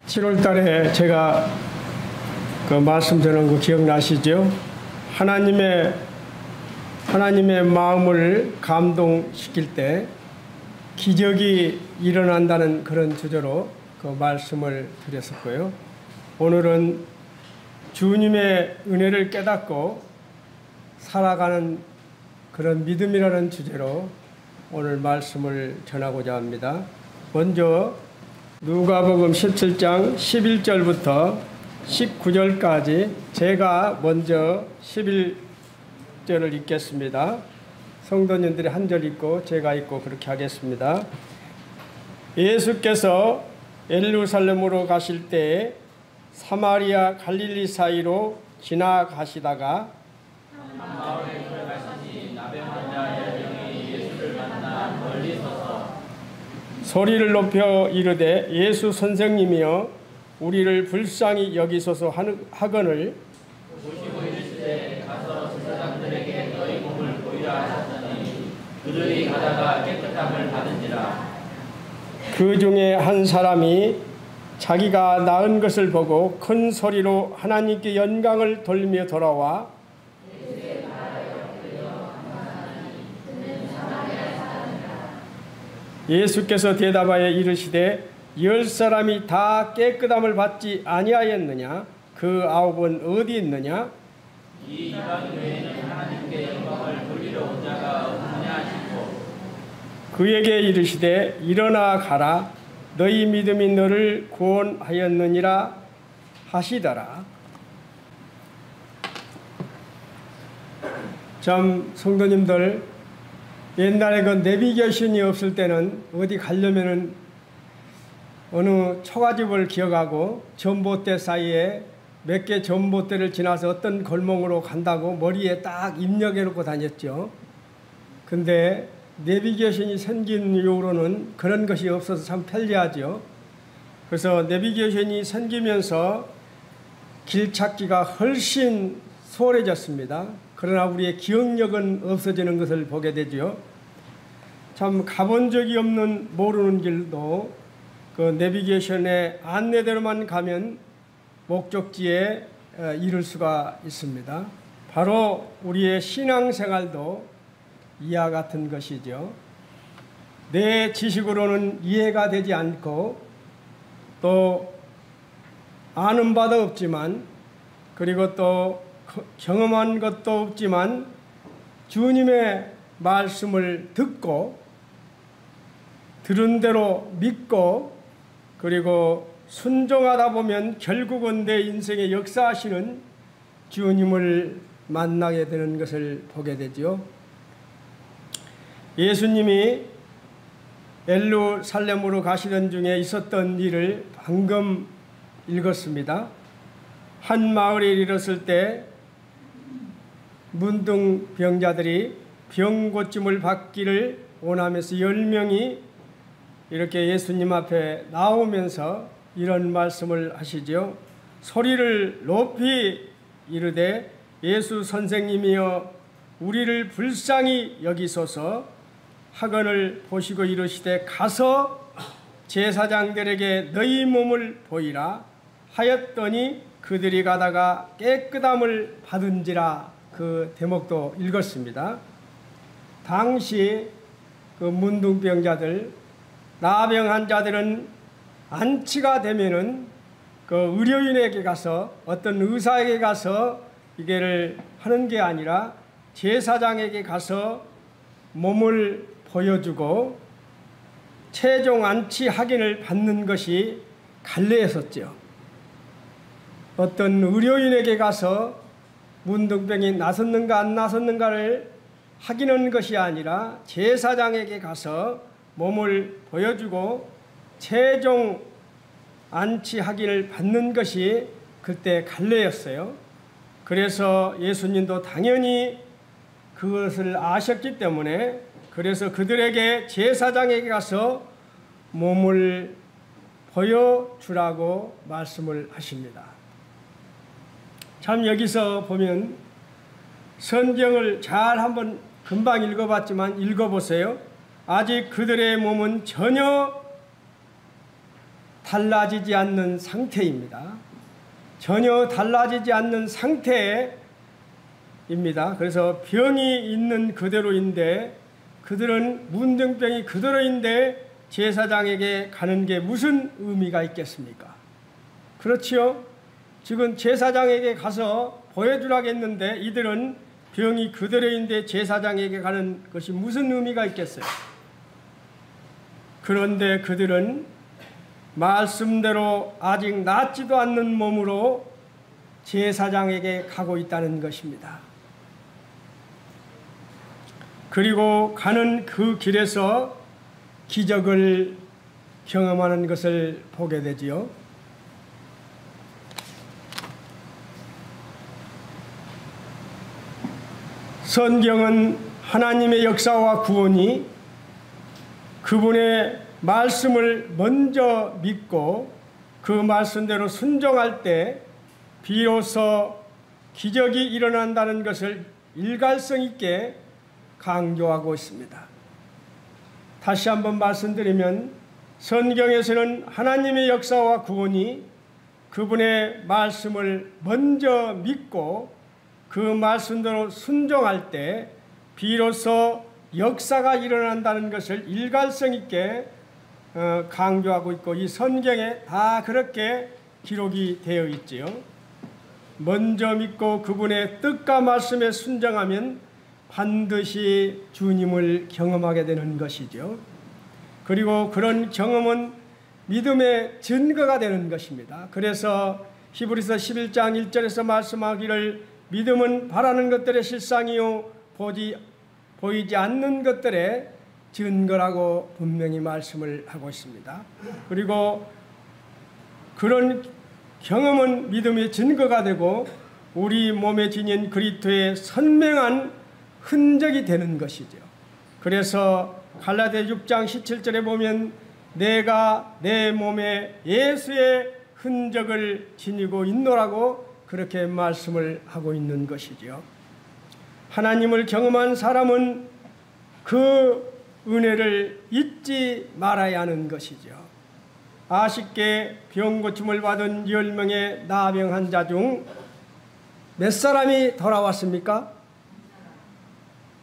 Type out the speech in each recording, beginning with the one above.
7월 달에 제가 그 말씀 전한 거 기억나시죠? 하나님의 마음을 감동시킬 때 기적이 일어난다는 그런 주제로 그 말씀을 드렸었고요. 오늘은 주님의 은혜를 깨닫고 살아가는 그런 믿음이라는 주제로 오늘 말씀을 전하고자 합니다. 먼저 누가복음 17장 11절부터 19절까지 제가 먼저 11절을 읽겠습니다. 성도님들이 한 절 읽고 제가 읽고 그렇게 하겠습니다. 예수께서 예루살렘으로 가실 때에 사마리아 갈릴리 사이로 지나가시다가 한 마을에 들어가시니 나병 환자 10명이 예수를 만나 멀리 서서 소리를 높여 이르되 예수 선생님이여 우리를 불쌍히 여기소서 하거늘 보시고 이르시되 가서 제사장들에게 너희 몸을 보이라 하셨더니 그들이 가다가 깨끗함을 받은지라. 그 중에 한 사람이 자기가 나은 것을 보고 큰 소리로 하나님께 영광을 돌리며 돌아와 예수께서 대답하여 이르시되 10사람이 다 깨끗함을 받지 아니하였느냐? 그 9은 어디 있느냐? 이 이방 외에는 하나님께 영광을 돌리러 온 자가 없느냐 하시고 그에게 이르시되 일어나 가라 너희 믿음이 너를 구원하였느니라 하시더라. 참 성도님들, 옛날에 그 내비게이션이 없을 때는 어디 가려면은 어느 초가집을 기억하고 전봇대 사이에 몇 개 전봇대를 지나서 어떤 골목으로 간다고 머리에 딱 입력해 놓고 다녔죠. 근데 내비게이션이 생긴 이후로는 그런 것이 없어서 참 편리하죠. 그래서 내비게이션이 생기면서 길 찾기가 훨씬 수월해졌습니다. 그러나 우리의 기억력은 없어지는 것을 보게 되죠. 참 가본 적이 없는 모르는 길도 그 내비게이션의 안내대로만 가면 목적지에 이를 수가 있습니다. 바로 우리의 신앙생활도 이와 같은 것이죠. 내 지식으로는 이해가 되지 않고 또 아는 바도 없지만 그리고 또 경험한 것도 없지만 주님의 말씀을 듣고 들은 대로 믿고 그리고 순종하다 보면 결국은 내 인생에 역사하시는 주님을 만나게 되는 것을 보게 되죠. 예수님이 예루살렘으로 가시던 중에 있었던 일을 방금 읽었습니다. 한 마을에 이르렀을 때 문둥병자들이 병 고침을 받기를 원하면서 10명이 이렇게 예수님 앞에 나오면서 이런 말씀을 하시죠. 소리를 높이 이르되 예수 선생님이여 우리를 불쌍히 여기소서 하거늘 보시고 이르시되 가서 제사장들에게 너희 몸을 보이라 하였더니 그들이 가다가 깨끗함을 받은지라. 그 대목도 읽었습니다. 당시 그 문둥병자들, 나병 환자들은 안치가 되면은 그 의료인에게 가서 어떤 의사에게 가서 이게를 하는 게 아니라 제사장에게 가서 몸을 보여주고 최종 안치 확인을 받는 것이 관례였었죠. 어떤 의료인에게 가서 문둥병이 나섰는가 안 나섰는가를 확인하는 것이 아니라 제사장에게 가서 몸을 보여주고 최종 안치 확인을 받는 것이 그때 관례였어요. 그래서 예수님도 당연히 그것을 아셨기 때문에 그래서 그들에게 제사장에게 가서 몸을 보여주라고 말씀을 하십니다. 참 여기서 보면 성경을 잘 한번 금방 읽어봤지만 읽어보세요. 아직 그들의 몸은 전혀 달라지지 않는 상태입니다. 전혀 달라지지 않는 상태입니다. 그래서 병이 있는 그대로인데, 그들은 문둥병이 그대로인데 제사장에게 가는 게 무슨 의미가 있겠습니까? 그렇지요? 지금 제사장에게 가서 보여주라고 했는데 이들은 병이 그대로인데 제사장에게 가는 것이 무슨 의미가 있겠어요? 그런데 그들은 말씀대로 아직 낫지도 않는 몸으로 제사장에게 가고 있다는 것입니다. 그리고 가는 그 길에서 기적을 경험하는 것을 보게 되지요. 성경은 하나님의 역사와 구원이 그분의 말씀을 먼저 믿고 그 말씀대로 순종할 때 비로소 기적이 일어난다는 것을 일관성 있게 강조하고 있습니다. 다시 한번 말씀드리면 성경에서는 하나님의 역사와 구원이 그분의 말씀을 먼저 믿고 그 말씀대로 순종할 때 비로소 역사가 일어난다는 것을 일관성 있게 강조하고 있고, 이 성경에 다 그렇게 기록이 되어 있지요. 먼저 믿고 그분의 뜻과 말씀에 순종하면 반드시 주님을 경험하게 되는 것이죠. 그리고 그런 경험은 믿음의 증거가 되는 것입니다. 그래서 히브리서 11장 1절에서 말씀하기를 믿음은 바라는 것들의 실상이요 보이지 않는 것들의 증거라고 분명히 말씀을 하고 있습니다. 그리고 그런 경험은 믿음의 증거가 되고 우리 몸에 지닌 그리스도의 선명한 흔적이 되는 것이죠. 그래서 갈라디아 6장 17절에 보면 내가 내 몸에 예수의 흔적을 지니고 있노라고 그렇게 말씀을 하고 있는 것이죠. 하나님을 경험한 사람은 그 은혜를 잊지 말아야 하는 것이죠. 아쉽게 병고침을 받은 10명의 나병 환자 중 몇 사람이 돌아왔습니까?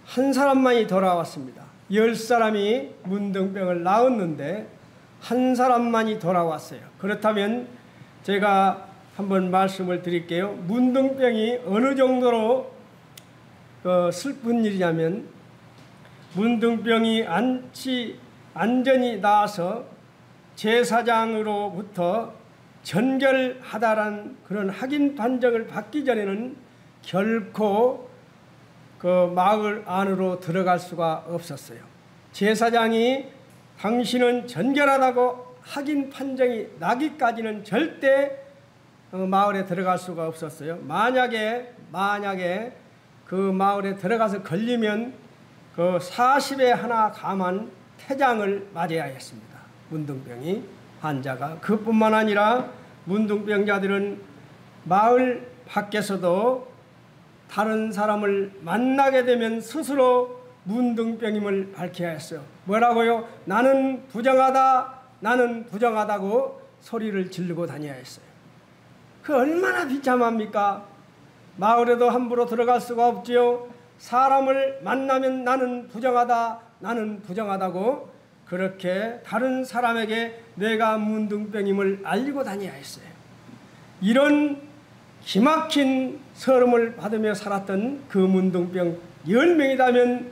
한 사람만이 돌아왔습니다. 10사람이 문둥병을 낳았는데 한 사람만이 돌아왔어요. 그렇다면 제가 한번 말씀을 드릴게요. 문둥병이 어느 정도로 슬픈 일이냐면, 문둥병이 안전히 나아서 제사장으로부터 전결하다란 그런 확인 판정을 받기 전에는 결코 그 마을 안으로 들어갈 수가 없었어요. 제사장이 당신은 전결하다고 확인 판정이 나기까지는 절대 마을에 들어갈 수가 없었어요. 만약에 그 마을에 들어가서 걸리면 그 40에 하나 감한 태장을 맞아야 했습니다. 문둥병이 환자가. 그뿐만 아니라 문둥병자들은 마을 밖에서도 다른 사람을 만나게 되면 스스로 문둥병임을 밝혀야 했어요. 뭐라고요? 나는 부정하다, 나는 부정하다고 소리를 지르고 다녀야 했어요. 그 얼마나 비참합니까? 마을에도 함부로 들어갈 수가 없지요. 사람을 만나면 나는 부정하다, 나는 부정하다고 그렇게 다른 사람에게 내가 문둥병임을 알리고 다녀야 했어요. 이런 기막힌 서름을 받으며 살았던 그 문둥병 10명이라면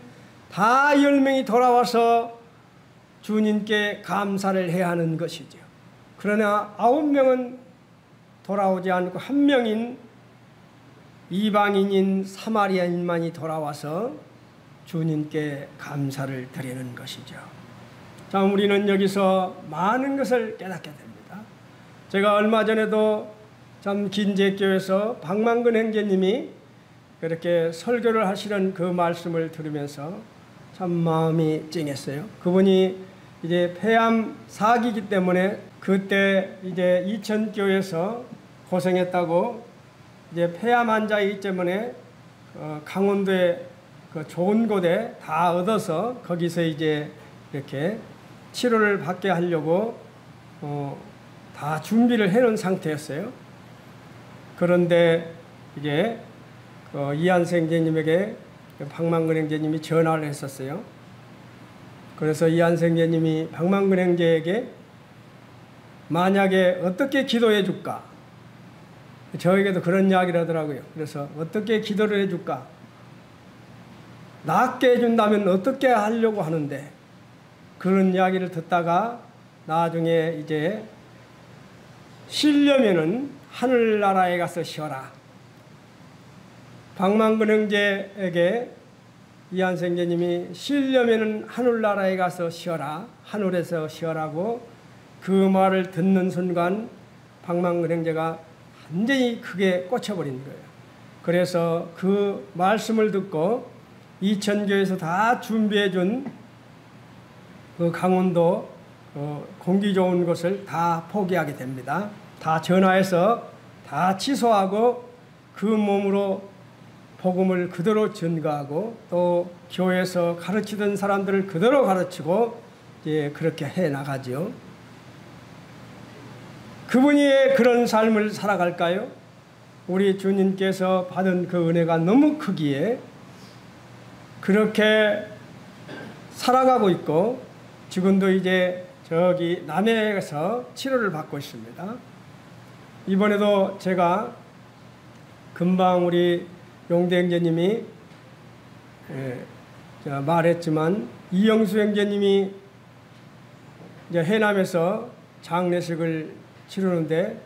다 10명이 돌아와서 주님께 감사를 해야 하는 것이죠. 그러나 9명은 돌아오지 않고 1명인 이방인인 사마리아인만이 돌아와서 주님께 감사를 드리는 것이죠. 자, 우리는 여기서 많은 것을 깨닫게 됩니다. 제가 얼마 전에도 참 긴제교에서 박만근 행제님이 그렇게 설교를 하시는 그 말씀을 들으면서 참 마음이 찡했어요. 그분이 이제 폐암 4기이기 때문에 그때 이제 이천교에서 고생했다고 이제 폐암 환자이기 때문에 강원도에 그 좋은 곳에 다 얻어서 거기서 이제 이렇게 치료를 받게 하려고 다 준비를 해놓은 상태였어요. 그런데 이게 이한생 제님에게 박만근 형제님이 전화를 했었어요. 그래서 이한생 제님이 박만근 형제에게 만약에 어떻게 기도해 줄까? 저에게도 그런 이야기를 하더라고요. 그래서 어떻게 기도를 해 줄까? 낫게 해준다면 어떻게 하려고 하는데, 그런 이야기를 듣다가 나중에 이제 쉬려면은 하늘나라에 가서 쉬어라. 박만근 형제에게 이한생 제님이 쉬려면은 하늘나라에 가서 쉬어라. 하늘에서 쉬어라고 그 말을 듣는 순간 박만근 형제가 완전히 크게 꽂혀버린 거예요. 그래서 그 말씀을 듣고 이천교에서 다 준비해준 그 강원도 공기 좋은 곳을 다 포기하게 됩니다. 다 전화해서 다 취소하고 그 몸으로 복음을 그대로 전가하고 또 교회에서 가르치던 사람들을 그대로 가르치고 이제 그렇게 해 나가죠. 그분이 왜 그런 삶을 살아갈까요? 우리 주님께서 받은 그 은혜가 너무 크기에 그렇게 살아가고 있고, 지금도 이제 저기 남해에서 치료를 받고 있습니다. 이번에도 제가 금방 우리 용대 형제님이 말했지만 이영수 형제님이 이제 해남에서 장례식을 치르는데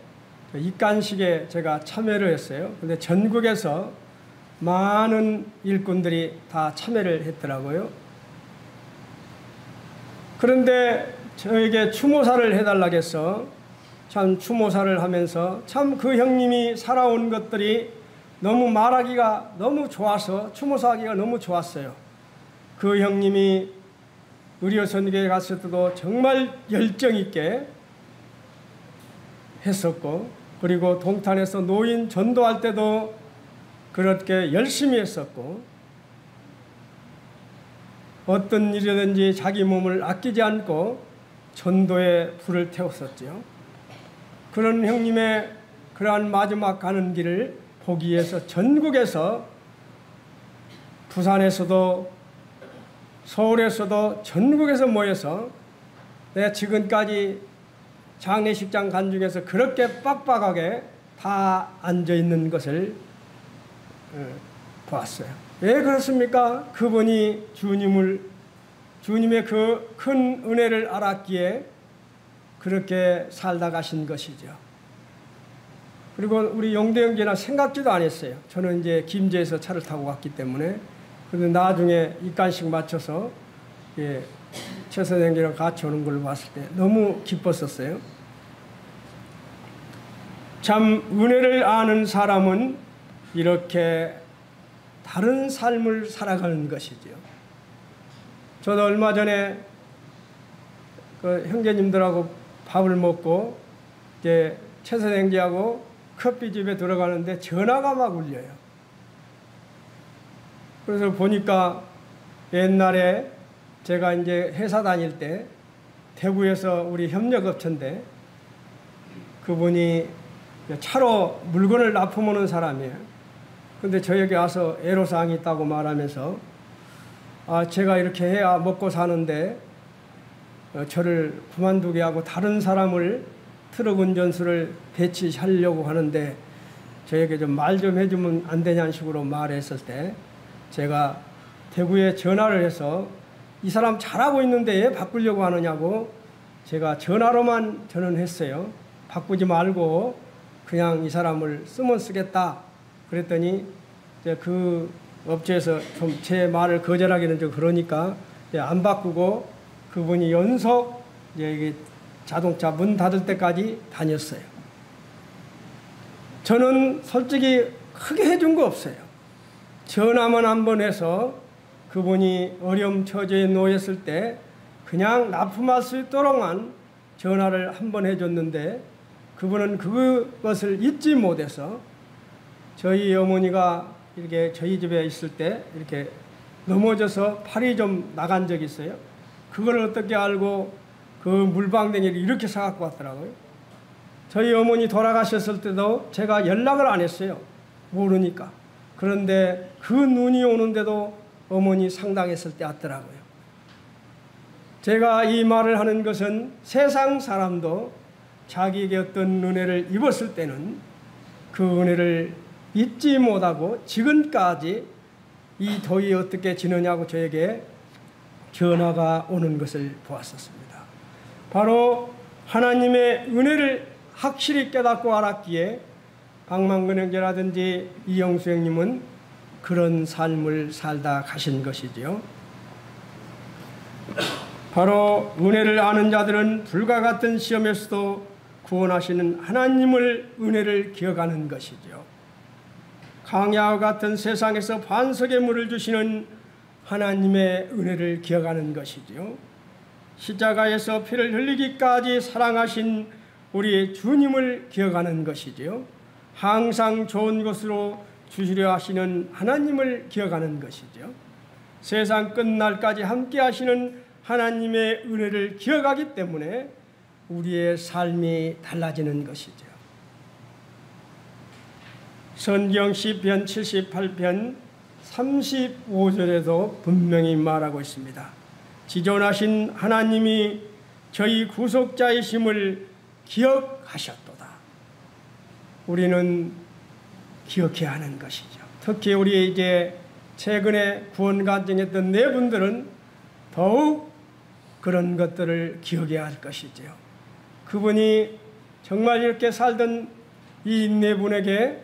입간식에 제가 참여를 했어요. 근데 전국에서 많은 일꾼들이 다 참여를 했더라고요. 그런데 저에게 추모사를 해달라고 해서 참 추모사를 하면서 참 그 형님이 살아온 것들이 너무 말하기가 너무 좋아서 추모사하기가 너무 좋았어요. 그 형님이 의료선교에 갔을 때도 정말 열정 있게 했었고, 그리고 동탄에서 노인 전도할 때도 그렇게 열심히 했었고, 어떤 일이든지 자기 몸을 아끼지 않고 전도에 불을 태웠었죠. 그런 형님의 그러한 마지막 가는 길을 보기 위해서 전국에서, 부산에서도 서울에서도 전국에서 모여서 내가 지금까지 장례식장 간 중에서 그렇게 빡빡하게 다 앉아있는 것을 보았어요. 왜 그렇습니까? 그분이 주님의 그 큰 은혜를 알았기에 그렇게 살다 가신 것이죠. 그리고 우리 용대 형제나 생각지도 않았어요. 저는 이제 김제에서 차를 타고 갔기 때문에. 그런데 나중에 입간식 맞춰서 최 선생님이랑 같이 오는 걸 봤을 때 너무 기뻤었어요. 참 은혜를 아는 사람은 이렇게 다른 삶을 살아가는 것이죠. 저도 얼마 전에 그 형제님들하고 밥을 먹고 이제 최 선생님하고 커피집에 들어가는데 전화가 막 울려요. 그래서 보니까 옛날에 제가 이제 회사 다닐 때 대구에서 우리 협력업체인데 그분이 차로 물건을 납품하는 사람이에요. 근데 저에게 와서 애로사항이 있다고 말하면서 제가 이렇게 해야 먹고 사는데 저를 그만두게 하고 다른 사람을 트럭 운전수를 배치하려고 하는데 저에게 좀 말 좀 해주면 안 되냐는 식으로 말했을 때 제가 대구에 전화를 해서 이 사람 잘하고 있는데 왜 바꾸려고 하느냐고 제가 전화로만 전언했어요. 바꾸지 말고 그냥 이 사람을 쓰면 쓰겠다. 그랬더니 이제 그 업체에서 좀 제 말을 거절하기는 좀 그러니까 안 바꾸고 그분이 연속 이제 이게 자동차 문 닫을 때까지 다녔어요. 저는 솔직히 크게 해준 거 없어요. 전화만 한 번 해서 그분이 어려움 처지에 놓였을 때 그냥 납품할 수 있도록만 전화를 한 번 해줬는데 그분은 그것을 잊지 못해서 저희 어머니가 이렇게 저희 집에 있을 때 이렇게 넘어져서 팔이 좀 나간 적이 있어요. 그걸 어떻게 알고 그 물방댕이를 이렇게 사갖고 왔더라고요. 저희 어머니 돌아가셨을 때도 제가 연락을 안 했어요. 모르니까. 그런데 그 눈이 오는데도 어머니 상당했을 때 왔더라고요. 제가 이 말을 하는 것은 세상 사람도 자기에게 어떤 은혜를 입었을 때는 그 은혜를 잊지 못하고 지금까지 이 더위 어떻게 지느냐고 저에게 전화가 오는 것을 보았었습니다. 바로 하나님의 은혜를 확실히 깨닫고 알았기에 박만근 형제라든지 이영수 형님은 그런 삶을 살다 가신 것이지요. 바로 은혜를 아는 자들은 불과 같은 시험에서도 구원하시는 하나님을 은혜를 기억하는 것이죠. 강야와 같은 세상에서 반석의 물을 주시는 하나님의 은혜를 기억하는 것이죠. 십자가에서 피를 흘리기까지 사랑하신 우리 주님을 기억하는 것이죠. 항상 좋은 것으로 주시려 하시는 하나님을 기억하는 것이죠. 세상 끝날까지 함께 하시는 하나님의 은혜를 기억하기 때문에 우리의 삶이 달라지는 것이죠. 성경 시편 78편 35절에도 분명히 말하고 있습니다. 지존하신 하나님이 저희 구속자이심을 기억하셨도다. 우리는 기억해야 하는 것이죠. 특히 우리 이제 최근에 구원 간증했던 네 분들은 더욱 그런 것들을 기억해야 할 것이죠. 그분이 정말 이렇게 살던 이 네 분에게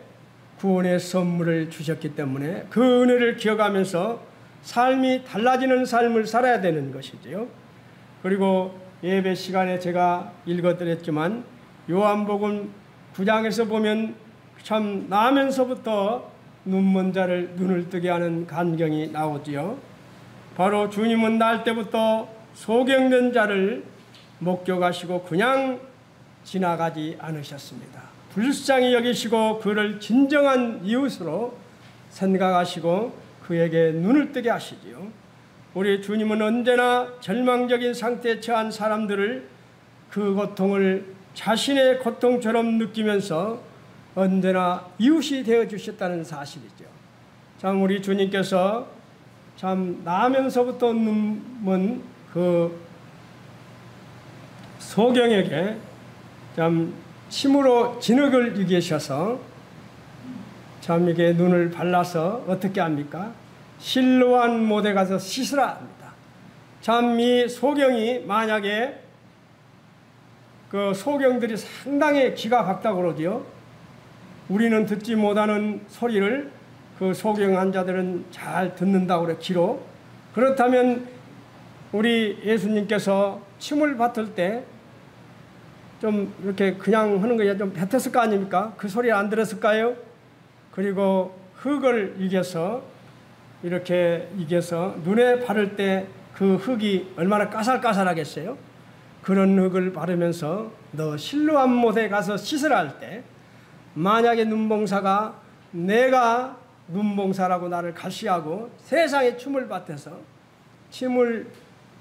구원의 선물을 주셨기 때문에 그 은혜를 기억하면서 삶이 달라지는 삶을 살아야 되는 것이지요. 그리고 예배 시간에 제가 읽어드렸지만 요한복음 9장에서 보면 참 나면서부터 눈먼 자를 눈을 뜨게 하는 간경이 나오지요. 바로 주님은 날 때부터 소경된 자를 목격하시고 그냥 지나가지 않으셨습니다. 불쌍히 여기시고 그를 진정한 이웃으로 생각하시고 그에게 눈을 뜨게 하시지요. 우리 주님은 언제나 절망적인 상태에 처한 사람들을 그 고통을 자신의 고통처럼 느끼면서 언제나 이웃이 되어 주셨다는 사실이죠. 참 우리 주님께서 참 나면서부터 눈먼 그 소경에게 참 침으로 진흙을 이기셔서 참 이게 눈을 발라서 어떻게 합니까? 실로암 못에 가서 씻으라 합니다. 참 이 소경이 만약에 그 소경들이 상당히 기가 박다고 그러지요. 우리는 듣지 못하는 소리를 그 소경 환자들은 잘 듣는다고 그래, 귀로. 그렇다면 우리 예수님께서 침을 뱉을 때 좀 이렇게 그냥 하는 거에 좀 뱉었을 거 아닙니까? 그 소리 안 들었을까요? 그리고 흙을 이겨서 이렇게 이겨서 눈에 바를 때 그 흙이 얼마나 까살까살하겠어요? 그런 흙을 바르면서 너 실로암 못에 가서 씻으라 할 때 만약에 눈봉사가 내가 눈봉사라고 나를 갈시하고 세상에 침을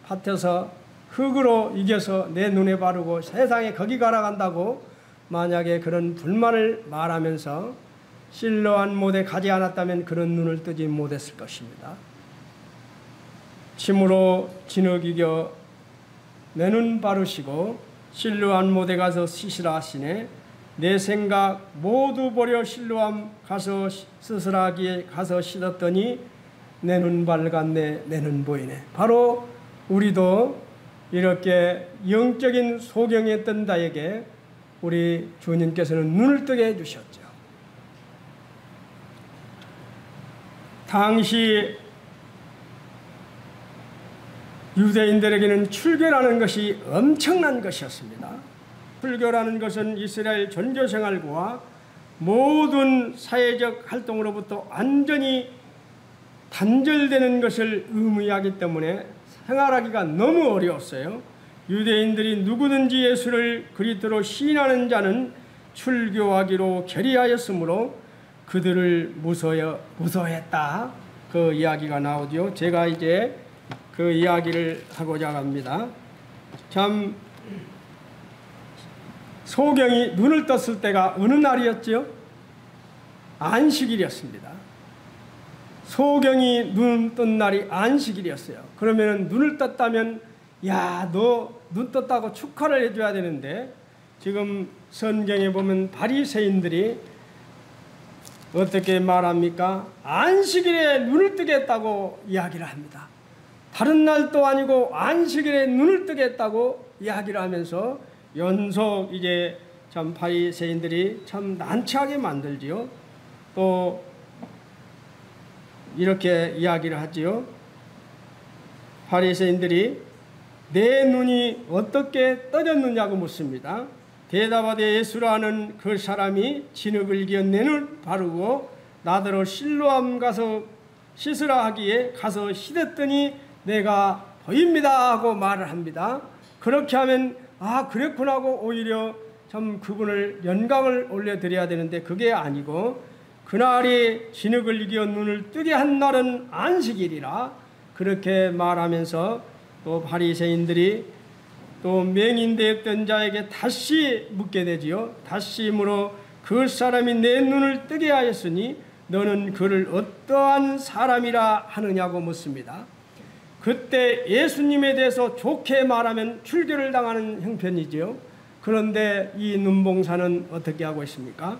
밭에서 흙으로 이겨서 내 눈에 바르고 세상에 거기 가라 간다고 만약에 그런 불만을 말하면서 실로암 못에 가지 않았다면 그런 눈을 뜨지 못했을 것입니다. 침으로 진흙 이겨 내 눈 바르시고 실로암 못에 가서 씻으라 하시네. 내 생각 모두 버려 실로암 가서 씻으라 하기에 가서 씻었더니 내 눈 밝았네. 내 눈 보이네. 바로 우리도 이렇게 영적인 소경에 있던 자에게 우리 주님께서는 눈을 뜨게 해주셨죠. 당시 유대인들에게는 출교라는 것이 엄청난 것이었습니다. 출교라는 것은 이스라엘 전교생활과 모든 사회적 활동으로부터 완전히 단절되는 것을 의미하기 때문에 생활하기가 너무 어려웠어요. 유대인들이 누구든지 예수를 그리스도로 시인하는 자는 출교하기로 결의하였으므로 그들을 무서워했다. 그 이야기가 나오죠. 제가 이제 그 이야기를 하고자 합니다. 참 소경이 눈을 떴을 때가 어느 날이었죠? 안식일이었습니다. 소경이 눈 뜬 날이 안식일이었어요. 그러면 눈을 떴다면 야, 너 눈 떴다고 축하를 해줘야 되는데 지금 성경에 보면 바리새인들이 어떻게 말합니까? 안식일에 눈을 뜨겠다고 이야기를 합니다. 다른 날도 아니고 안식일에 눈을 뜨겠다고 이야기를 하면서 연속 이제 참 바리새인들이 참 난처하게 만들지요. 또 이렇게 이야기를 하지요. 바리새인들이 내 눈이 어떻게 떠졌느냐고 묻습니다. 대답하되 예수라 하는 그 사람이 진흙을 기어 내 눈을 바르고 나더러 실로암 가서 씻으라 하기에 가서 씻었더니 내가 보입니다 하고 말을 합니다. 그렇게 하면 아 그랬구나 하고 오히려 참 그분을 영광을 올려드려야 되는데 그게 아니고 그날이 진흙을 이겨 눈을 뜨게 한 날은 안식일이라 그렇게 말하면서 또 바리새인들이 또 맹인되었던 자에게 다시 묻게 되지요. 다시 물어 그 사람이 내 눈을 뜨게 하였으니 너는 그를 어떠한 사람이라 하느냐고 묻습니다. 그때 예수님에 대해서 좋게 말하면 출교를 당하는 형편이지요. 그런데 이 눈봉사는 어떻게 하고 있습니까?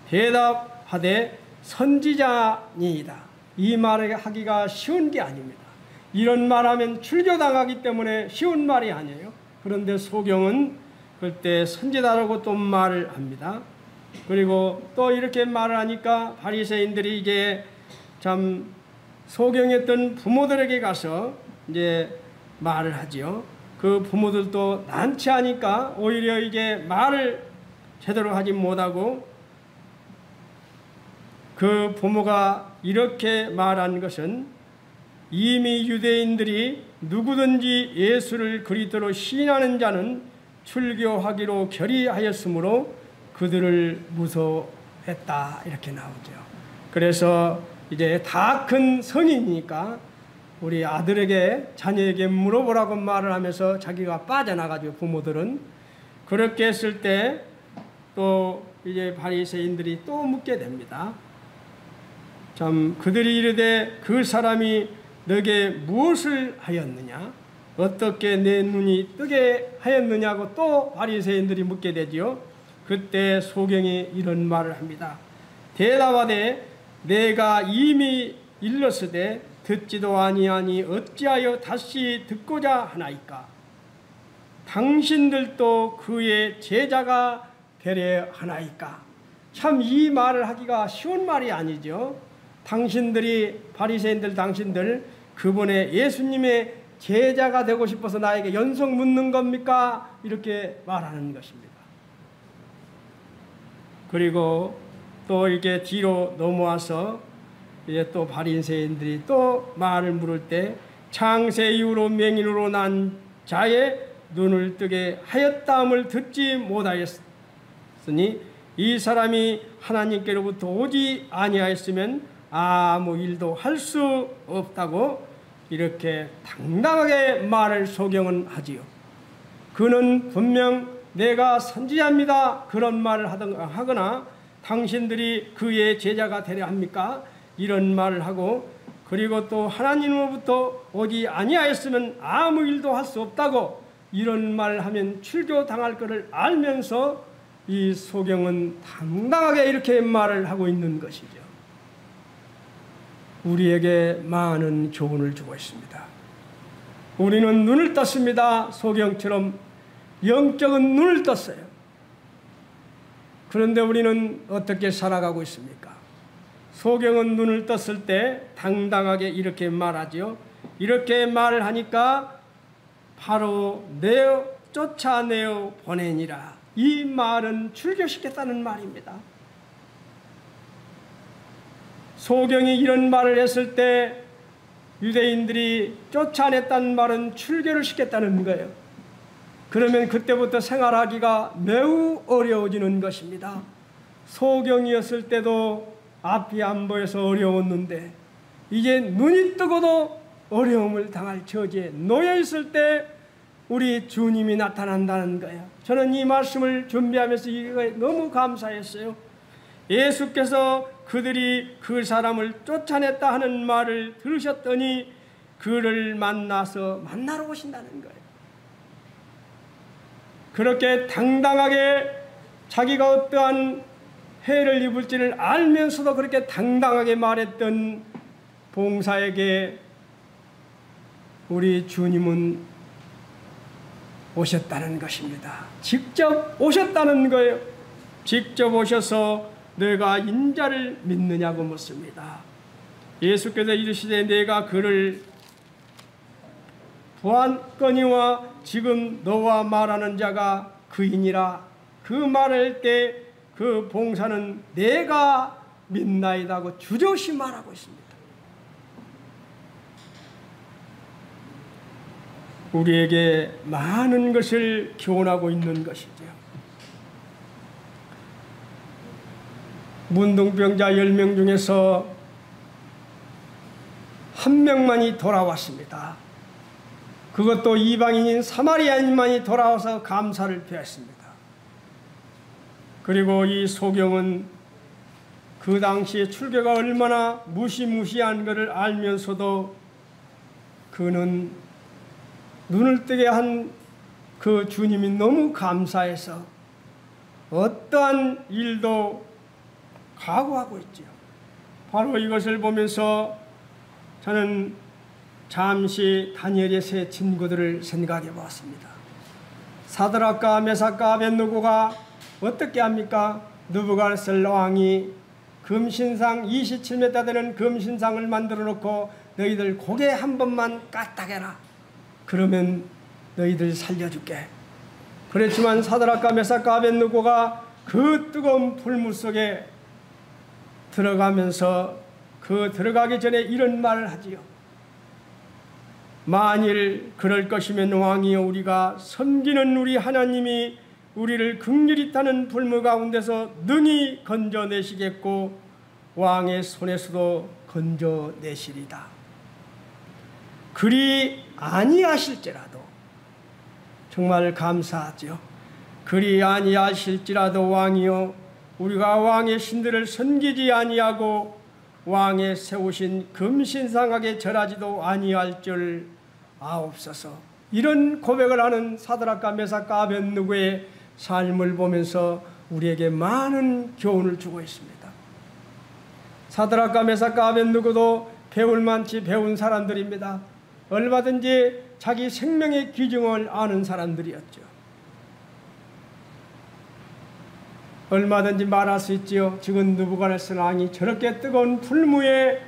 대답하되 선지자니이다. 이 말을 하기가 쉬운 게 아닙니다. 이런 말하면 출교당하기 때문에 쉬운 말이 아니에요. 그런데 소경은 그때 선지자라고 또 말을 합니다. 그리고 또 이렇게 말을 하니까 바리새인들이 이제 참 소경했던 부모들에게 가서 이제 말을 하지요. 그 부모들도 난처하니까 오히려 이게 말을 제대로 하지 못하고 그 부모가 이렇게 말한 것은 이미 유대인들이 누구든지 예수를 그리스도로 시인하는 자는 출교하기로 결의하였으므로 그들을 무서워했다 이렇게 나오죠. 그래서 이제 다 큰 성인이니까 우리 아들에게 자녀에게 물어보라고 말을 하면서 자기가 빠져나가죠. 부모들은 그렇게 했을 때 또 이제 바리새인들이 또 묻게 됩니다. 참 그들이 이르되 그 사람이 너에게 무엇을 하였느냐? 어떻게 내 눈이 뜨게 하였느냐고 또 바리새인들이 묻게 되지요. 그때 소경이 이런 말을 합니다. 대답하되 내가 이미 일렀으되 듣지도 아니하니 어찌하여 다시 듣고자 하나이까? 당신들도 그의 제자가 되려 하나이까? 참 이 말을 하기가 쉬운 말이 아니죠. 당신들이 바리새인들 당신들 그분의 예수님의 제자가 되고 싶어서 나에게 연속 묻는 겁니까? 이렇게 말하는 것입니다. 그리고 또 이렇게 뒤로 넘어와서 이제 또 바리새인들이 또 말을 물을 때 창세 이후로 맹인으로 난 자의 눈을 뜨게 하였다함을 듣지 못하였으니 이 사람이 하나님께로부터 오지 아니하였으면 아무 일도 할 수 없다고 이렇게 당당하게 말을 소경은 하지요. 그는 분명 내가 선지자입니다 그런 말을 하거나 당신들이 그의 제자가 되려 합니까? 이런 말을 하고 그리고 또 하나님으로부터 오지 아니하였으면 아무 일도 할 수 없다고 이런 말을 하면 출교당할 것을 알면서 이 소경은 당당하게 이렇게 말을 하고 있는 것이죠. 우리에게 많은 교훈을 주고 있습니다. 우리는 눈을 떴습니다. 소경처럼 영적인 눈을 떴어요. 그런데 우리는 어떻게 살아가고 있습니까? 소경은 눈을 떴을 때 당당하게 이렇게 말하죠. 이렇게 말을 하니까 바로 쫓아내어 보내니라. 이 말은 출교시켰다는 말입니다. 소경이 이런 말을 했을 때 유대인들이 쫓아냈다는 말은 출교를 시켰다는 거예요. 그러면 그때부터 생활하기가 매우 어려워지는 것입니다. 소경이었을 때도 앞이 안 보여서 어려웠는데 이제 눈이 뜨고도 어려움을 당할 처지에 놓여 있을 때 우리 주님이 나타난다는 거예요. 저는 이 말씀을 준비하면서 이거에 너무 감사했어요. 예수께서 그들이 그 사람을 쫓아냈다 하는 말을 들으셨더니 그를 만나러 오신다는 거예요. 그렇게 당당하게 자기가 어떠한 해를 입을지를 알면서도 그렇게 당당하게 말했던 봉사에게 우리 주님은 오셨다는 것입니다. 직접 오셨다는 거예요. 직접 오셔서 내가 인자를 믿느냐고 묻습니다. 예수께서 이르시되 내가 그를 보았거니와 지금 너와 말하는 자가 그이니라. 그 말할 때 그 봉사는 내가 믿나이다 하고 주저없이 말하고 있습니다. 우리에게 많은 것을 교훈하고 있는 것이죠. 문둥병자 10명 중에서 한 명만이 돌아왔습니다. 그것도 이방인인 사마리아인만이 돌아와서 감사를 표했습니다. 그리고 이 소경은 그 당시에 출교가 얼마나 무시무시한 것을 알면서도 그는 눈을 뜨게 한 그 주님이 너무 감사해서 어떠한 일도 각오하고 있지요. 바로 이것을 보면서 저는 잠시 다니엘의 세 친구들을 생각해 보았습니다. 사드락과 메삭과 아벳느고가 어떻게 합니까? 느부갓네살 왕이 금신상 27m 되는 금신상을 만들어 놓고 너희들 고개 한 번만 까딱해라. 그러면 너희들 살려줄게. 그렇지만 사드락과 메삭과 아벳느고가 그 뜨거운 불물 속에 들어가면서 그 들어가기 전에 이런 말을 하지요. 만일 그럴 것이면 왕이여 우리가 섬기는 우리 하나님이 우리를 긍휼히 타는 불물 가운데서 능히 건져내시겠고 왕의 손에서도 건져내시리다. 그리 아니하실지라도 정말 감사하죠. 그리 아니하실지라도 왕이여 우리가 왕의 신들을 섬기지 아니하고 왕의 세우신 금신상하게 절하지도 아니할 줄 아옵소서. 이런 고백을 하는 사드락과 메삭과 아벳느고의 삶을 보면서 우리에게 많은 교훈을 주고 있습니다. 사드락과 메삭과 아벳느고도 배울 만치 배운 사람들입니다. 얼마든지 자기 생명의 기중을 아는 사람들이었죠. 얼마든지 말할 수 있지요. 지금 느부갓네살 왕이 저렇게 뜨거운 불무에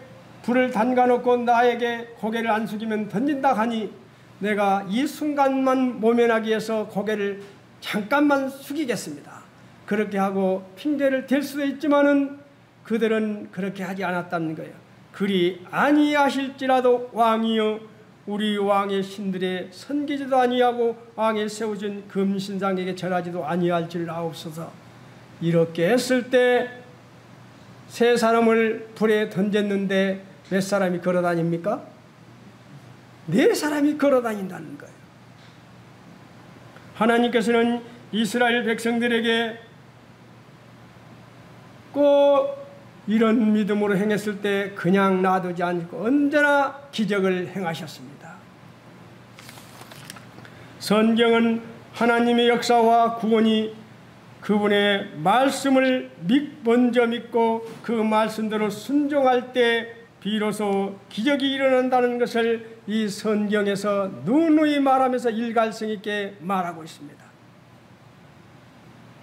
불을 담가놓고 나에게 고개를 안 숙이면 던진다 하니 내가 이 순간만 모면하기 위해서 고개를 잠깐만 숙이겠습니다. 그렇게 하고 핑계를 댈 수도 있지만은 그들은 그렇게 하지 않았다는 거예요. 그리 아니하실지라도 왕이여 우리 왕의 신들의 섬기지도 아니하고 왕의 세우신 금신상에게 절하지도 아니할 줄 아옵소서. 이렇게 했을 때 세 사람을 불에 던졌는데 몇 사람이 걸어다닙니까? 네 사람이 걸어다닌다는 거예요. 하나님께서는 이스라엘 백성들에게 꼭 이런 믿음으로 행했을 때 그냥 놔두지 않고 언제나 기적을 행하셨습니다. 성경은 하나님의 역사와 구원이 그분의 말씀을 먼저 믿고 그 말씀대로 순종할 때 비로소 기적이 일어난다는 것을 이 성경에서 누누이 말하면서 일갈성 있게 말하고 있습니다.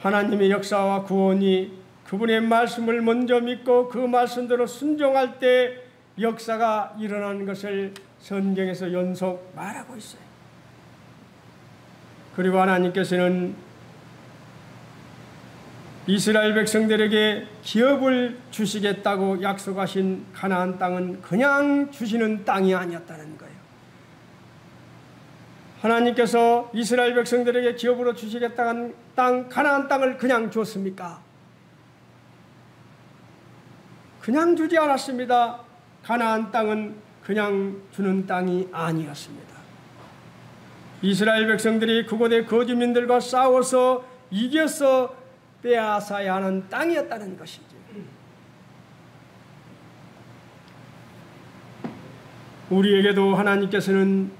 하나님의 역사와 구원이 그분의 말씀을 먼저 믿고 그 말씀대로 순종할 때 역사가 일어나는 것을 성경에서 연속 말하고 있어요. 그리고 하나님께서는 이스라엘 백성들에게 기업을 주시겠다고 약속하신 가나안 땅은 그냥 주시는 땅이 아니었다는 거예요. 하나님께서 이스라엘 백성들에게 기업으로 주시겠다는 땅 가나안 땅을 그냥 줬습니까? 그냥 주지 않았습니다. 가나안 땅은 그냥 주는 땅이 아니었습니다. 이스라엘 백성들이 그곳의 거주민들과 싸워서 이겨서 빼앗아야 하는 땅이었다는 것이죠. 우리에게도 하나님께서는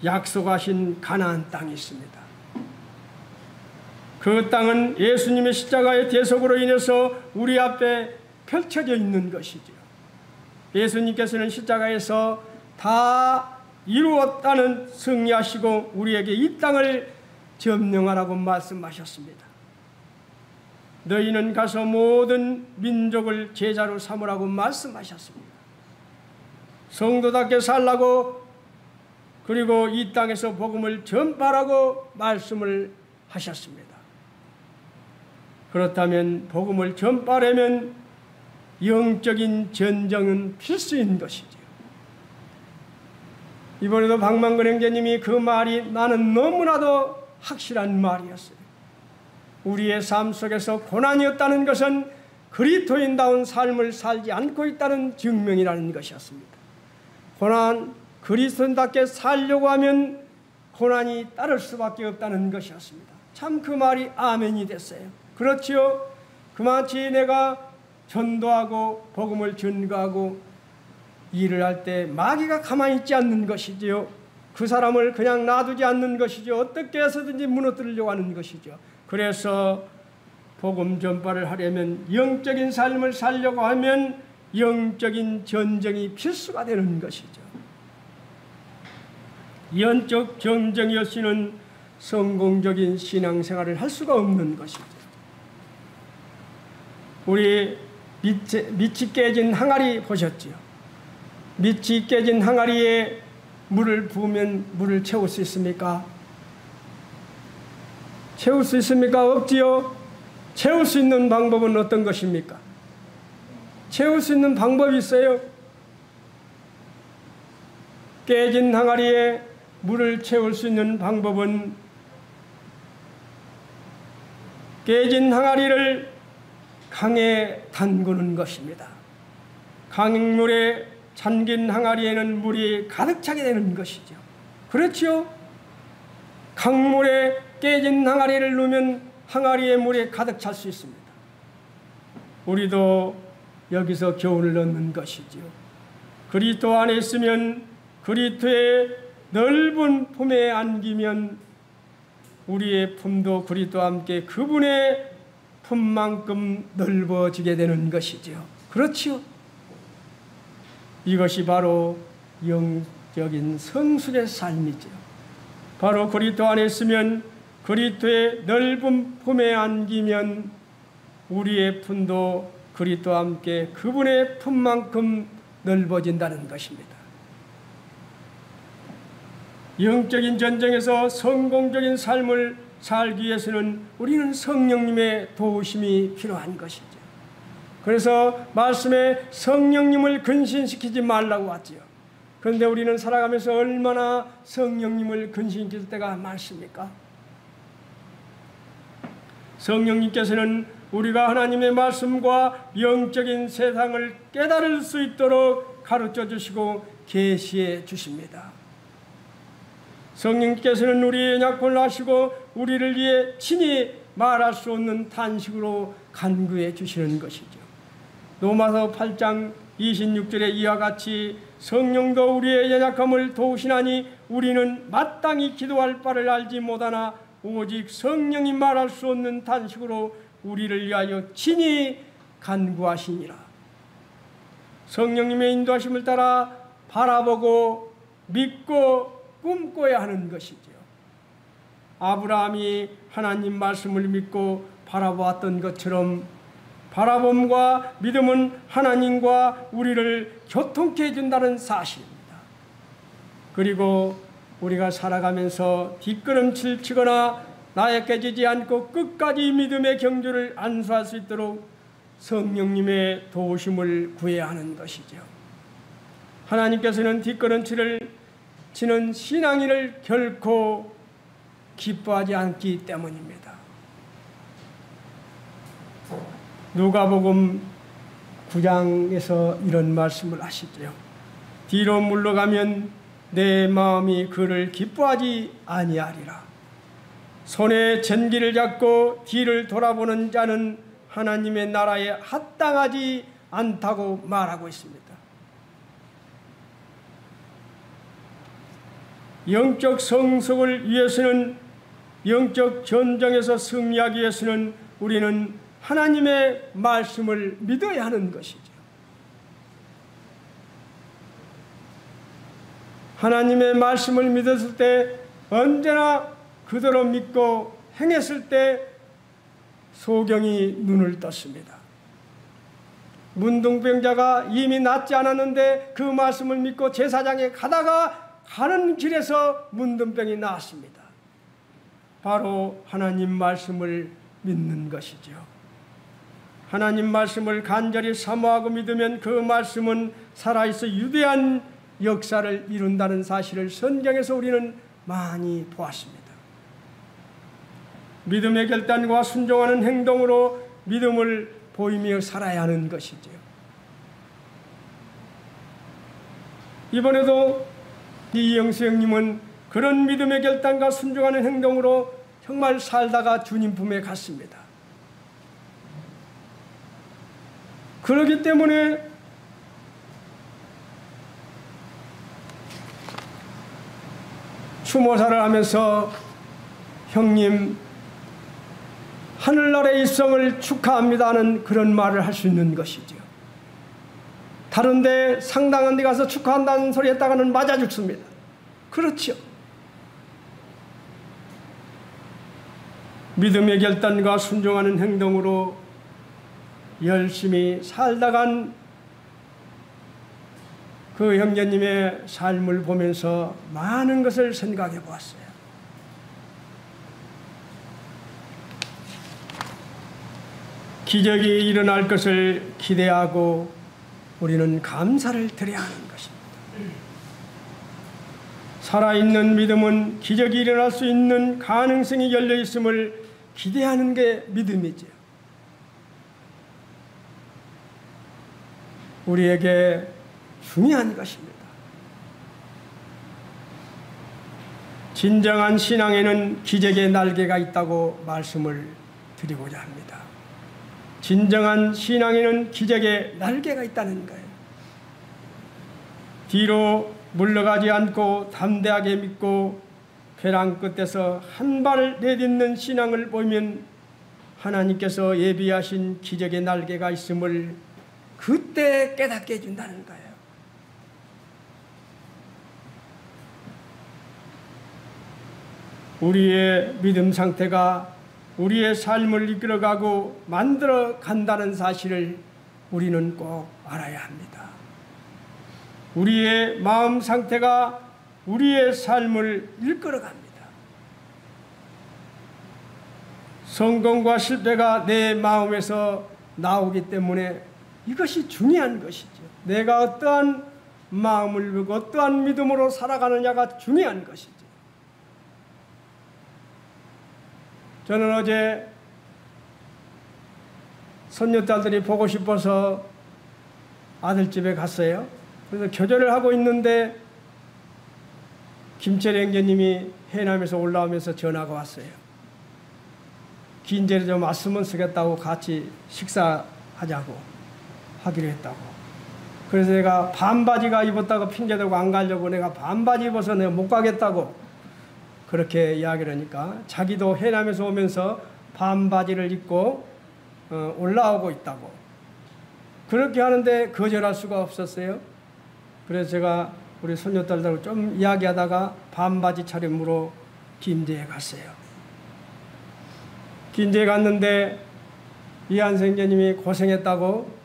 약속하신 가나안 땅이 있습니다. 그 땅은 예수님의 십자가의 대속으로 인해서 우리 앞에 펼쳐져 있는 것이죠. 예수님께서는 십자가에서 다 이루었다는 승리하시고 우리에게 이 땅을 점령하라고 말씀하셨습니다. 너희는 가서 모든 민족을 제자로 삼으라고 말씀하셨습니다. 성도답게 살라고, 그리고 이 땅에서 복음을 전파하라고 말씀을 하셨습니다. 그렇다면 복음을 전파하려면 영적인 전쟁은 필수인 것이죠. 이번에도 박만근 형제님이 그 말이 나는 너무나도 확실한 말이었어요. 우리의 삶 속에서 고난이었다는 것은 그리스도인다운 삶을 살지 않고 있다는 증명이라는 것이었습니다. 고난, 그리스도인답게 살려고 하면 고난이 따를 수밖에 없다는 것이었습니다. 참 그 말이 아멘이 됐어요. 그렇지요. 그만치 내가 전도하고 복음을 전가하고 일을 할 때 마귀가 가만히 있지 않는 것이지요. 그 사람을 그냥 놔두지 않는 것이죠. 어떻게 해서든지 무너뜨리려고 하는 것이죠. 그래서 복음 전파를 하려면, 영적인 삶을 살려고 하면 영적인 전쟁이 필수가 되는 것이죠. 영적 전쟁이 없이는 성공적인 신앙생활을 할 수가 없는 것이죠. 우리 밑이 깨진 항아리 보셨지요? 밑이 깨진 항아리에 물을 부으면 물을 채울 수 있습니까? 채울 수 있습니까? 없지요? 채울 수 있는 방법은 어떤 것입니까? 채울 수 있는 방법이 있어요. 깨진 항아리에 물을 채울 수 있는 방법은 깨진 항아리를 강에 담그는 것입니다. 강물에 잠긴 항아리에는 물이 가득 차게 되는 것이죠. 그렇지요? 강물에 깨진 항아리를 넣으면 항아리에 물이 가득 찰 수 있습니다. 우리도 여기서 교훈을 얻는 것이지요. 그리스도 안에 있으면, 그리스도의 넓은 품에 안기면 우리의 품도 그리스도와 함께 그분의 품만큼 넓어지게 되는 것이지요. 그렇지요? 이것이 바로 영적인 성숙의 삶이죠. 바로 그리스도 안에 있으면, 그리스도의 넓은 품에 안기면 우리의 품도 그리스도와 함께 그분의 품만큼 넓어진다는 것입니다. 영적인 전쟁에서 성공적인 삶을 살기 위해서는 우리는 성령님의 도우심이 필요한 것이죠. 그래서 말씀에 성령님을 근신시키지 말라고 하지요. 그런데 우리는 살아가면서 얼마나 성령님을 근신시킬 때가 많습니까? 성령님께서는 우리가 하나님의 말씀과 영적인 세상을 깨달을 수 있도록 가르쳐 주시고 계시해 주십니다. 성령께서는 우리의 연약함을 아시고 우리를 위해 친히 말할 수 없는 탄식으로 간구해 주시는 것이죠. 로마서 8장 26절에 이와 같이 성령도 우리의 연약함을 도우시나니 우리는 마땅히 기도할 바를 알지 못하나 오직 성령이 말할 수 없는 탄식으로 우리를 위하여 친히 간구하시니라. 성령님의 인도하심을 따라 바라보고 믿고 꿈꿔야 하는 것이죠. 아브라함이 하나님 말씀을 믿고 바라보았던 것처럼 바라봄과 믿음은 하나님과 우리를 교통케 해준다는 사실입니다. 그리고 우리가 살아가면서 뒷걸음질 치거나 나약해지지 않고 끝까지 믿음의 경주를 안수할 수 있도록 성령님의 도우심을 구해야 하는 것이죠. 하나님께서는 뒷걸음질을 치는 신앙인을 결코 기뻐하지 않기 때문입니다. 누가복음 9장에서 이런 말씀을 하시죠. 뒤로 물러가면 내 마음이 그를 기뻐하지 아니하리라. 손에 전기를 잡고 뒤를 돌아보는 자는 하나님의 나라에 합당하지 않다고 말하고 있습니다. 영적 성숙을 위해서는, 영적 전쟁에서 승리하기 위해서는 우리는 하나님의 말씀을 믿어야 하는 것이죠. 하나님의 말씀을 믿었을 때, 언제나 그대로 믿고 행했을 때 소경이 눈을 떴습니다. 문둥병자가 이미 낫지 않았는데 그 말씀을 믿고 제사장에 가다가 가는 길에서 문둥병이 나았습니다. 바로 하나님 말씀을 믿는 것이죠. 하나님 말씀을 간절히 사모하고 믿으면 그 말씀은 살아있어 유대한 역사를 이룬다는 사실을 성경에서 우리는 많이 보았습니다. 믿음의 결단과 순종하는 행동으로 믿음을 보이며 살아야 하는 것이죠. 이번에도 이영수 형님은 그런 믿음의 결단과 순종하는 행동으로 정말 살다가 주님 품에 갔습니다. 그렇기 때문에 추모사를 하면서 형님 하늘나라의 입성을 축하합니다는 그런 말을 할 수 있는 것이죠. 다른데 상당한 데 가서 축하한다는 소리 했다가는 맞아 죽습니다. 그렇죠. 믿음의 결단과 순종하는 행동으로 열심히 살다간 그 형제님의 삶을 보면서 많은 것을 생각해 보았어요. 기적이 일어날 것을 기대하고 우리는 감사를 드려야 하는 것입니다. 살아있는 믿음은 기적이 일어날 수 있는 가능성이 열려 있음을 기대하는 게 믿음이죠. 우리에게 중요한 것입니다. 진정한 신앙에는 기적의 날개가 있다고 말씀을 드리고자 합니다. 진정한 신앙에는 기적의 날개가 있다는 거예요. 뒤로 물러가지 않고 담대하게 믿고 벼랑 끝에서 한 발을 내딛는 신앙을 보이면 하나님께서 예비하신 기적의 날개가 있음을 그때 깨닫게 해준다는 거예요. 우리의 믿음 상태가 우리의 삶을 이끌어가고 만들어 간다는 사실을 우리는 꼭 알아야 합니다. 우리의 마음 상태가 우리의 삶을 이끌어갑니다. 성공과 실패가 내 마음에서 나오기 때문에 이것이 중요한 것이죠. 내가 어떠한 마음을 먹고 어떠한 믿음으로 살아가느냐가 중요한 것이죠. 저는 어제 손녀딸들이 보고 싶어서 아들 집에 갔어요. 그래서 교제를 하고 있는데 김철희 형제님이 해남에서 올라오면서 전화가 왔어요. 긴제를 좀 왔으면 쓰겠다고 같이 식사하자고 하기로 했다고. 그래서 내가 반바지가 입었다고 핑계대고 안 가려고 내가 반바지 입어서 내가 못 가겠다고 그렇게 이야기를 하니까 자기도 해남에서 오면서 반바지를 입고 올라오고 있다고. 그렇게 하는데 거절할 수가 없었어요. 그래서 제가 우리 손녀딸들하고 좀 이야기하다가 반바지 차림으로 김제에 갔어요. 김제에 갔는데 이한수 형제님이 고생했다고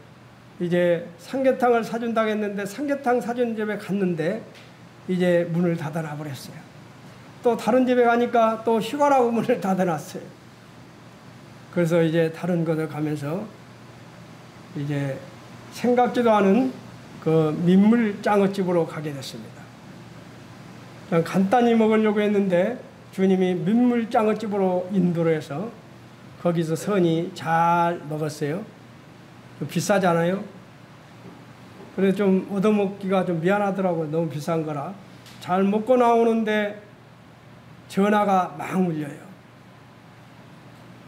이제 삼계탕을 사준다고 했는데 삼계탕 사준 집에 갔는데 이제 문을 닫아놔 버렸어요. 또 다른 집에 가니까 또 휴가라고 문을 닫아놨어요. 그래서 이제 다른 곳에 가면서 이제 생각지도 않은 그 민물장어집으로 가게 됐습니다. 그냥 간단히 먹으려고 했는데 주님이 민물장어집으로 인도를 해서 거기서 선이 잘 먹었어요. 비싸잖아요. 그래서 좀 얻어먹기가 좀 미안하더라고요. 너무 비싼 거라. 잘 먹고 나오는데 전화가 막 울려요.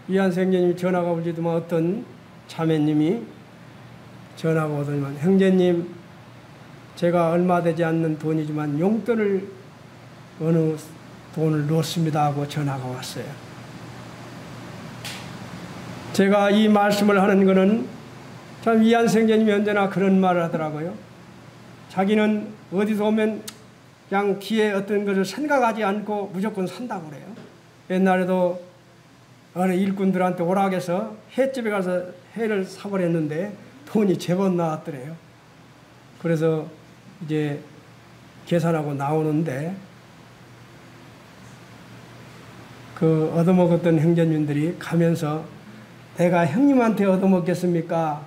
이한수 형제님이 전화가 울리더만 어떤 자매님이 전화가 오더니만, 형제님, 제가 얼마 되지 않는 돈이지만 용돈을 어느 돈을 넣었습니다 하고 전화가 왔어요. 제가 이 말씀을 하는 것은 참 이한수 형제님이 언제나 그런 말을 하더라고요. 자기는 어디서 오면 그냥 뒤에 어떤 것을 생각하지 않고 무조건 산다고 그래요. 옛날에도 어느 일꾼들한테 오라고 해서 횟집에 가서 회를 사버렸는데 돈이 제법 나왔더래요. 그래서 이제 계산하고 나오는데 그 얻어먹었던 형제님들이 가면서 내가 형님한테 얻어먹겠습니까?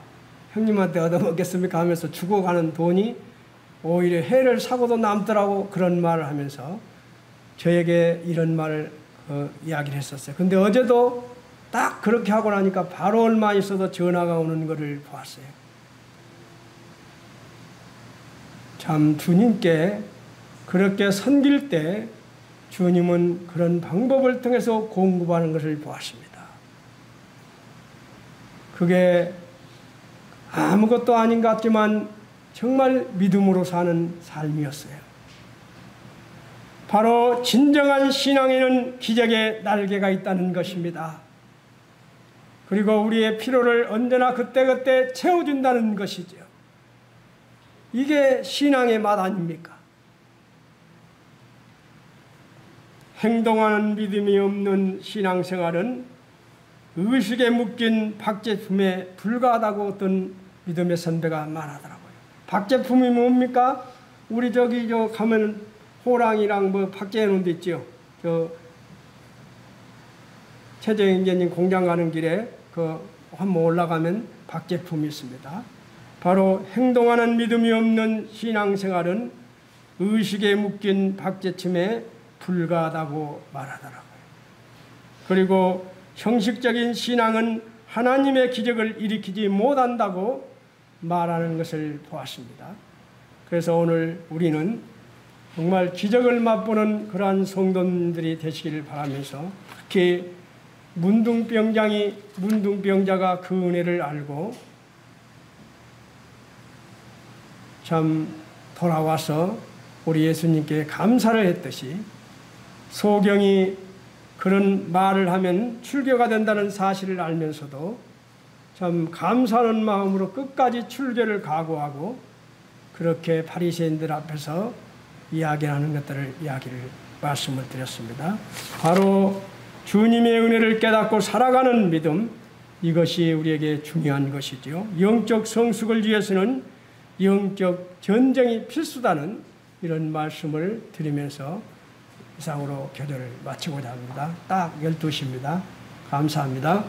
형님한테 얻어먹겠습니까? 하면서 주고 가는 돈이 오히려 회를 사고도 남더라고, 그런 말을 하면서 저에게 이런 말을 이야기를 했었어요. 근데 어제도 딱 그렇게 하고 나니까 바로 얼마 있어도 전화가 오는 것을 보았어요. 참 주님께 그렇게 섬길 때 주님은 그런 방법을 통해서 공급하는 것을 보았습니다. 그게 아무것도 아닌 것 같지만 정말 믿음으로 사는 삶이었어요. 바로 진정한 신앙에는 기적의 날개가 있다는 것입니다. 그리고 우리의 필요를 언제나 그때그때 채워준다는 것이죠. 이게 신앙의 맛 아닙니까? 행동하는 믿음이 없는 신앙생활은 의식에 묶인 박제품에 불과하다고 어떤 믿음의 선배가 말하더라고요. 박제품이 뭡니까? 우리 저기 가면 호랑이랑 뭐 박제해 놓은 데 있죠. 최재형제님 공장 가는 길에 한번 올라가면 박제품이 있습니다. 바로 행동하는 믿음이 없는 신앙생활은 의식에 묶인 박제품에 불과하다고 말하더라고요. 그리고 형식적인 신앙은 하나님의 기적을 일으키지 못한다고 말하는 것을 보았습니다. 그래서 오늘 우리는 정말 기적을 맛보는 그러한 성도님들이 되시기를 바라면서, 특히 문둥병자가 그 은혜를 알고 참 돌아와서 우리 예수님께 감사를 했듯이 소경이 그런 말을 하면 출교가 된다는 사실을 알면서도 참 감사하는 마음으로 끝까지 출교를 각오하고 그렇게 바리새인들 앞에서 이야기하는 것들을 말씀을 드렸습니다. 바로 주님의 은혜를 깨닫고 살아가는 믿음, 이것이 우리에게 중요한 것이죠. 영적 성숙을 위해서는 영적 전쟁이 필수다는 이런 말씀을 드리면서 이상으로 교도를 마치고자 합니다. 딱 12시입니다. 감사합니다.